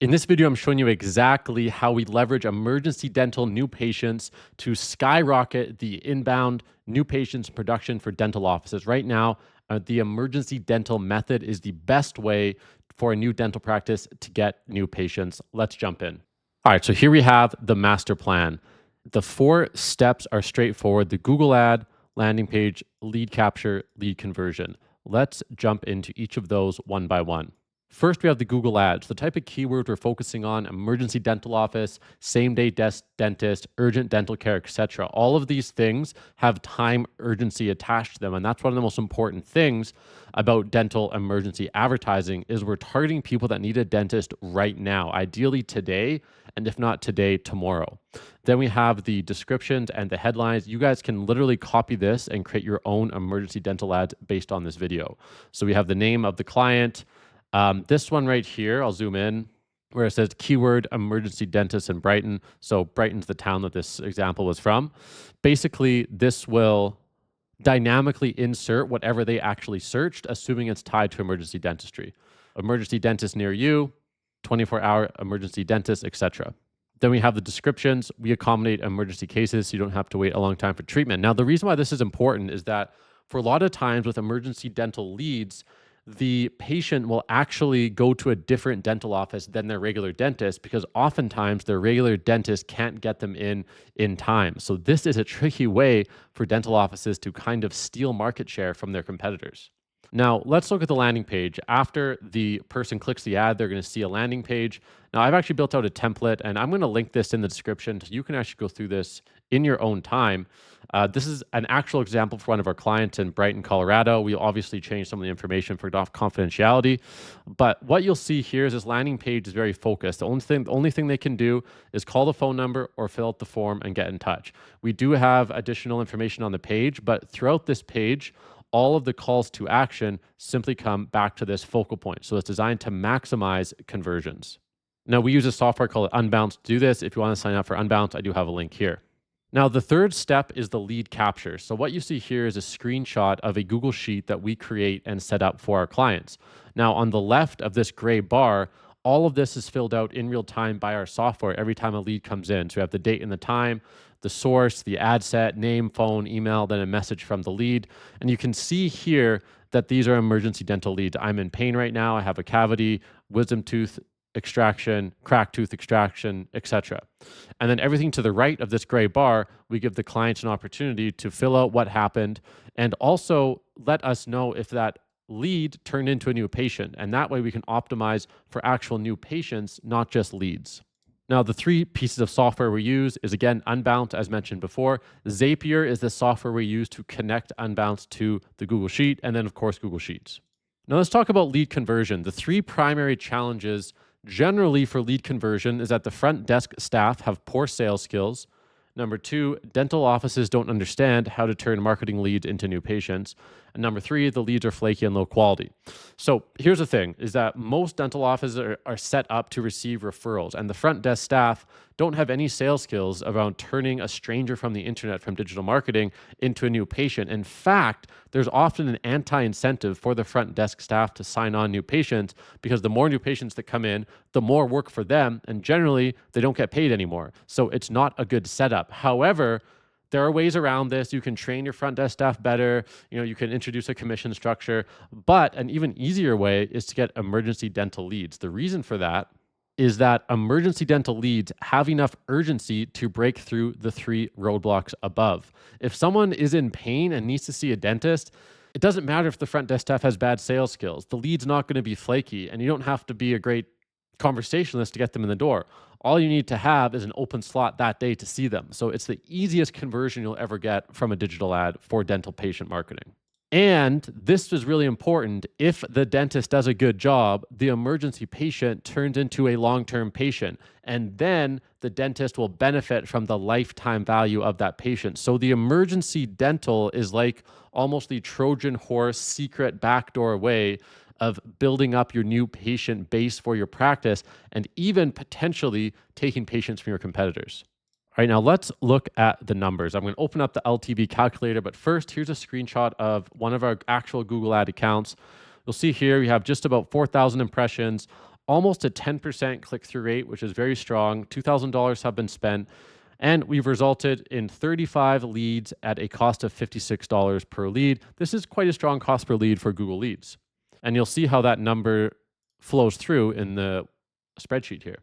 In this video, I'm showing you exactly how we leverage emergency dental new patients to skyrocket the inbound new patients production for dental offices. Right now, the emergency dental method is the best way for a new dental practice to get new patients. Let's jump in. All right, so here we have the master plan. The 4 steps are straightforward: the Google ad, landing page, lead capture, lead conversion. Let's jump into each of those one by one. First, we have the Google ads. The type of keyword we're focusing on: emergency dental office, same day dentist, urgent dental care, etc. All of these things have time urgency attached to them. And that's one of the most important things about dental emergency advertising is we're targeting people that need a dentist right now, ideally today, and if not today, tomorrow. Then we have the descriptions and the headlines. You guys can literally copy this and create your own emergency dental ads based on this video. So we have the name of the client. This one right here, I'll zoom in, where it says keyword emergency dentist in Brighton. So Brighton's the town that this example was from. Basically, this will dynamically insert whatever they actually searched, assuming it's tied to emergency dentistry. Emergency dentist near you, 24-hour emergency dentist, etc. Then we have the descriptions. We accommodate emergency cases so you don't have to wait a long time for treatment. Now, the reason why this is important is that for a lot of times with emergency dental leads, the patient will actually go to a different dental office than their regular dentist because oftentimes their regular dentist can't get them in time. So this is a tricky way for dental offices to kind of steal market share from their competitors. Now, let's look at the landing page. After the person clicks the ad, they're going to see a landing page. Now, I've actually built out a template, and I'm going to link this in the description so you can actually go through this in your own time. This is an actual example for one of our clients in Brighton, Colorado. We obviously changed some of the information for confidentiality, but what you'll see here is this landing page is very focused. The only thing they can do is call the phone number or fill out the form and get in touch. We do have additional information on the page, but throughout this page, all of the calls to action simply come back to this focal point. So it's designed to maximize conversions. Now, we use a software called Unbounce to do this. If you want to sign up for Unbounce, I do have a link here. Now, the third step is the lead capture. So what you see here is a screenshot of a Google Sheet that we create and set up for our clients. Now, on the left of this gray bar, all of this is filled out in real time by our software every time a lead comes in. So we have the date and the time, the source, the ad set, name, phone, email, then a message from the lead. And you can see here that these are emergency dental leads. I'm in pain right now. I have a cavity, wisdom tooth extraction, cracked tooth extraction, etc. And then everything to the right of this gray bar, we give the clients an opportunity to fill out what happened and also let us know if that lead turned into a new patient. And that way we can optimize for actual new patients, not just leads. Now, the 3 pieces of software we use is, again, Unbounce, as mentioned before. Zapier is the software we use to connect Unbounce to the Google Sheet, and then, of course, Google Sheets. Now, let's talk about lead conversion. The 3 primary challenges generally for lead conversion is that the front desk staff have poor sales skills. Number 2, dental offices don't understand how to turn marketing leads into new patients. And number 3, the leads are flaky and low quality. So here's the thing, is that most dental offices are set up to receive referrals, and the front desk staff don't have any sales skills around turning a stranger from the internet, from digital marketing, into a new patient. In fact, there's often an anti-incentive for the front desk staff to sign on new patients because the more new patients that come in, the more work for them, and generally they don't get paid anymore. So it's not a good setup. However, there are ways around this. You can train your front desk staff better. You can introduce a commission structure, but an even easier way is to get emergency dental leads. The reason for that is that emergency dental leads have enough urgency to break through the 3 roadblocks above. If someone is in pain and needs to see a dentist, it doesn't matter if the front desk staff has bad sales skills. The lead's not going to be flaky, and you don't have to be a great conversationalist to get them in the door. All you need to have is an open slot that day to see them. So it's the easiest conversion you'll ever get from a digital ad for dental patient marketing. And this is really important. If the dentist does a good job, the emergency patient turns into a long-term patient, and then the dentist will benefit from the lifetime value of that patient. So the emergency dental is like almost the Trojan horse secret backdoor way of building up your new patient base for your practice and even potentially taking patients from your competitors. All right, now let's look at the numbers. I'm going to open up the LTV calculator, but first, here's a screenshot of one of our actual Google Ad accounts. You'll see here we have just about 4,000 impressions. almost a 10% click-through rate, which is very strong. $2,000 have been spent, and we've resulted in 35 leads at a cost of $56 per lead. This is quite a strong cost per lead for Google Leads. And you'll see how that number flows through in the spreadsheet here.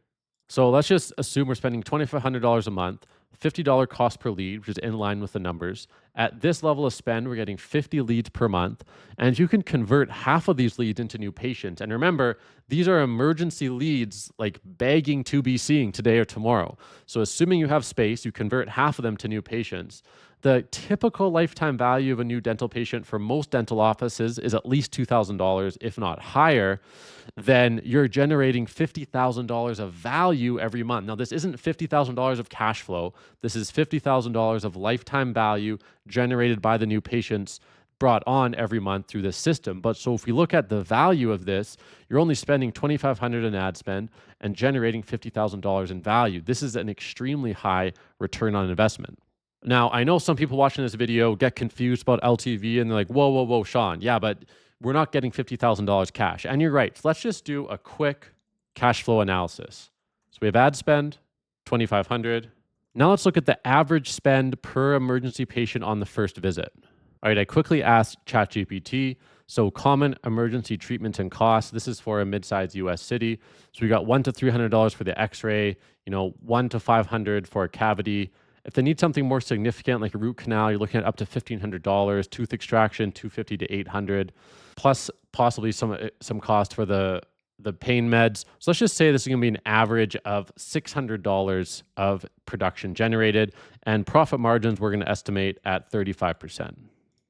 So let's just assume we're spending $2,500 a month, $50 cost per lead, which is in line with the numbers. At this level of spend, we're getting 50 leads per month. And you can convert half of these leads into new patients. And remember, these are emergency leads, like begging to be seeing today or tomorrow. So assuming you have space, you convert half of them to new patients. The typical lifetime value of a new dental patient for most dental offices is at least $2,000, if not higher. Then you're generating $50,000 of value every month. Now, this isn't $50,000 of cash flow. This is $50,000 of lifetime value generated by the new patients brought on every month through this system. But so if we look at the value of this, you're only spending $2,500 in ad spend and generating $50,000 in value. This is an extremely high return on investment. Now, I know some people watching this video get confused about LTV and they're like, whoa, whoa, whoa, Sean. Yeah, but we're not getting $50,000 cash. And you're right. So let's just do a quick cash flow analysis. So we have ad spend, $2,500. Now let's look at the average spend per emergency patient on the first visit. All right, I quickly asked ChatGPT. So common emergency treatments and costs. This is for a mid-sized US city. So we got $100 to $300 for the x-ray, $100 to $500 for a cavity. If they need something more significant, like a root canal, you're looking at up to $1,500, tooth extraction, $250 to $800, plus possibly some cost for the pain meds. So let's just say this is going to be an average of $600 of production generated, and profit margins we're going to estimate at 35%.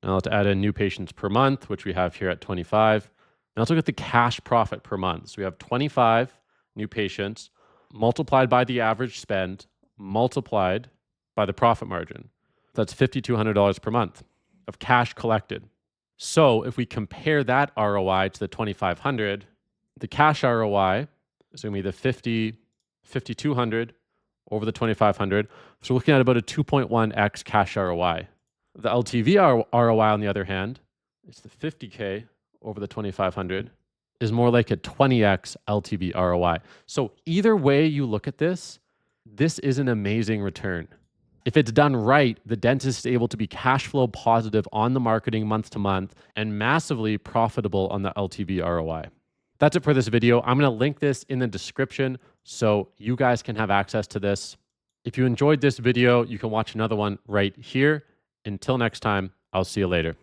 Now let's add in new patients per month, which we have here at 25. Now let's look at the cash profit per month. So we have 25 new patients multiplied by the average spend, multiplied by the profit margin. That's $5,200 per month of cash collected. So if we compare that ROI to the 2,500, the cash ROI is going to be the 5,200 over the 2,500. So we're looking at about a 2.1x cash ROI. The LTV ROI, on the other hand, is the 50K over the 2,500, is more like a 20x LTV ROI. So either way you look at this, this is an amazing return. If it's done right, the dentist is able to be cash flow positive on the marketing month to month and massively profitable on the LTV ROI. That's it for this video. I'm going to link this in the description so you guys can have access to this. If you enjoyed this video, you can watch another one right here. Until next time, I'll see you later.